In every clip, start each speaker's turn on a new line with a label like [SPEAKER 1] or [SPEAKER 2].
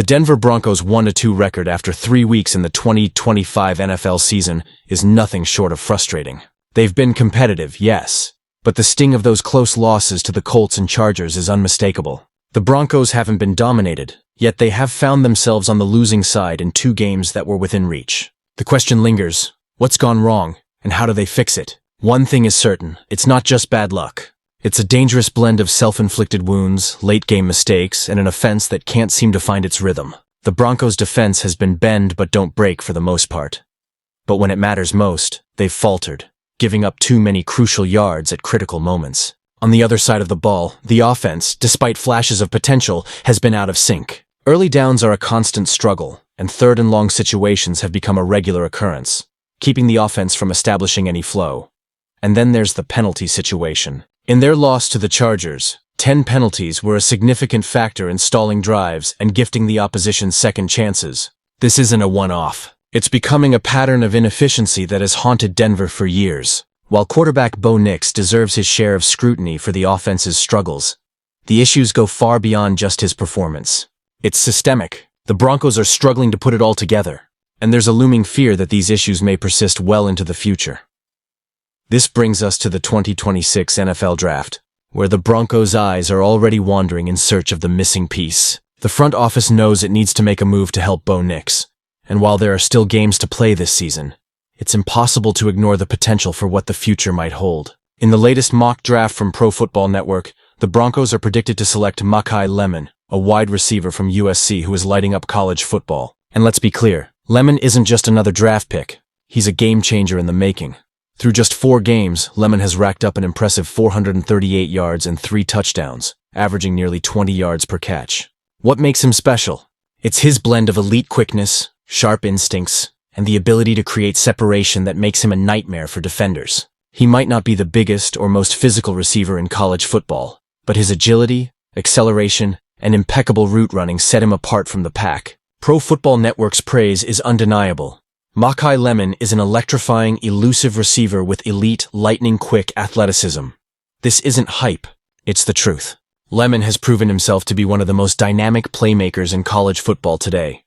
[SPEAKER 1] The Denver Broncos' 1-2 record after 3 weeks in the 2025 NFL season is nothing short of frustrating. They've been competitive, yes, but the sting of those close losses to the Colts and Chargers is unmistakable. The Broncos haven't been dominated, yet they have found themselves on the losing side in 2 games that were within reach. The question lingers, what's gone wrong, and how do they fix it? One thing is certain, it's not just bad luck. It's a dangerous blend of self-inflicted wounds, late-game mistakes, and an offense that can't seem to find its rhythm. The Broncos' defense has been bend but don't break for the most part. But when it matters most, they've faltered, giving up too many crucial yards at critical moments. On the other side of the ball, the offense, despite flashes of potential, has been out of sync. Early downs are a constant struggle, and third-and-long situations have become a regular occurrence, keeping the offense from establishing any flow. And then there's the penalty situation. In their loss to the Chargers, 10 penalties were a significant factor in stalling drives and gifting the opposition second chances. This isn't a one-off. It's becoming a pattern of inefficiency that has haunted Denver for years. While quarterback Bo Nix deserves his share of scrutiny for the offense's struggles, the issues go far beyond just his performance. It's systemic. The Broncos are struggling to put it all together, and there's a looming fear that these issues may persist well into the future. This brings us to the 2026 NFL Draft, where the Broncos' eyes are already wandering in search of the missing piece. The front office knows it needs to make a move to help Bo Nix, and while there are still games to play this season, it's impossible to ignore the potential for what the future might hold. In the latest mock draft from Pro Football Network, the Broncos are predicted to select Makai, a wide receiver from USC who is lighting up college football. And let's be clear, Lemon isn't just another draft pick. He's a game changer in the making. Through just 4 games, Lemon has racked up an impressive 438 yards and 3 touchdowns, averaging nearly 20 yards per catch. What makes him special? It's his blend of elite quickness, sharp instincts, and the ability to create separation that makes him a nightmare for defenders. He might not be the biggest or most physical receiver in college football, but his agility, acceleration, and impeccable route running set him apart from the pack. Pro Football Network's praise is undeniable. Makai is an electrifying, elusive receiver with elite, lightning-quick athleticism. This isn't hype, it's the truth. Lemon has proven himself to be one of the most dynamic playmakers in college football today.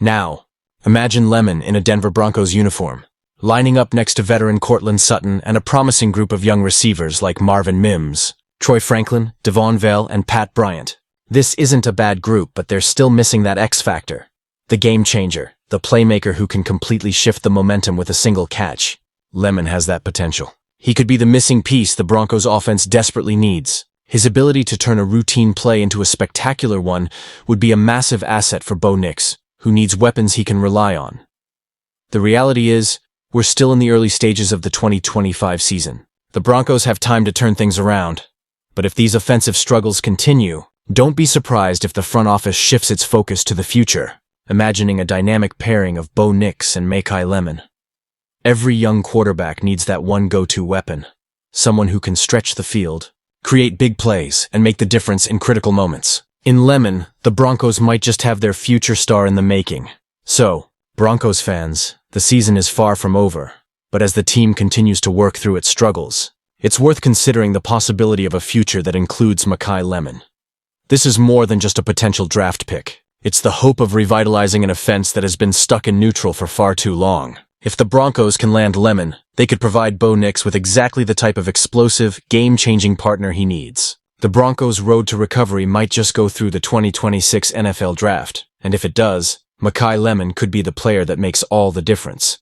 [SPEAKER 1] Now, imagine Lemon in a Denver Broncos uniform, lining up next to veteran Courtland Sutton and a promising group of young receivers like Marvin Mims, Troy Franklin, Devon Vale, and Pat Bryant. This isn't a bad group, but they're still missing that X factor. The game changer, the playmaker who can completely shift the momentum with a single catch. Lemon has that potential. He could be the missing piece the Broncos offense desperately needs. His ability to turn a routine play into a spectacular one would be a massive asset for Bo Nix, who needs weapons he can rely on. The reality is, we're still in the early stages of the 2025 season. The Broncos have time to turn things around. But if these offensive struggles continue, don't be surprised if the front office shifts its focus to the future, imagining a dynamic pairing of Bo Nix and Makai. Every young quarterback needs that one go-to weapon, someone who can stretch the field, create big plays, and make the difference in critical moments. In Lemon, the Broncos might just have their future star in the making. So, Broncos fans, the season is far from over, but as the team continues to work through its struggles, it's worth considering the possibility of a future that includes Makai. This is more than just a potential draft pick. It's the hope of revitalizing an offense that has been stuck in neutral for far too long. If the Broncos can land Lemon, they could provide Bo Nix with exactly the type of explosive, game-changing partner he needs. The Broncos' road to recovery might just go through the 2026 NFL Draft, and if it does, Makai could be the player that makes all the difference.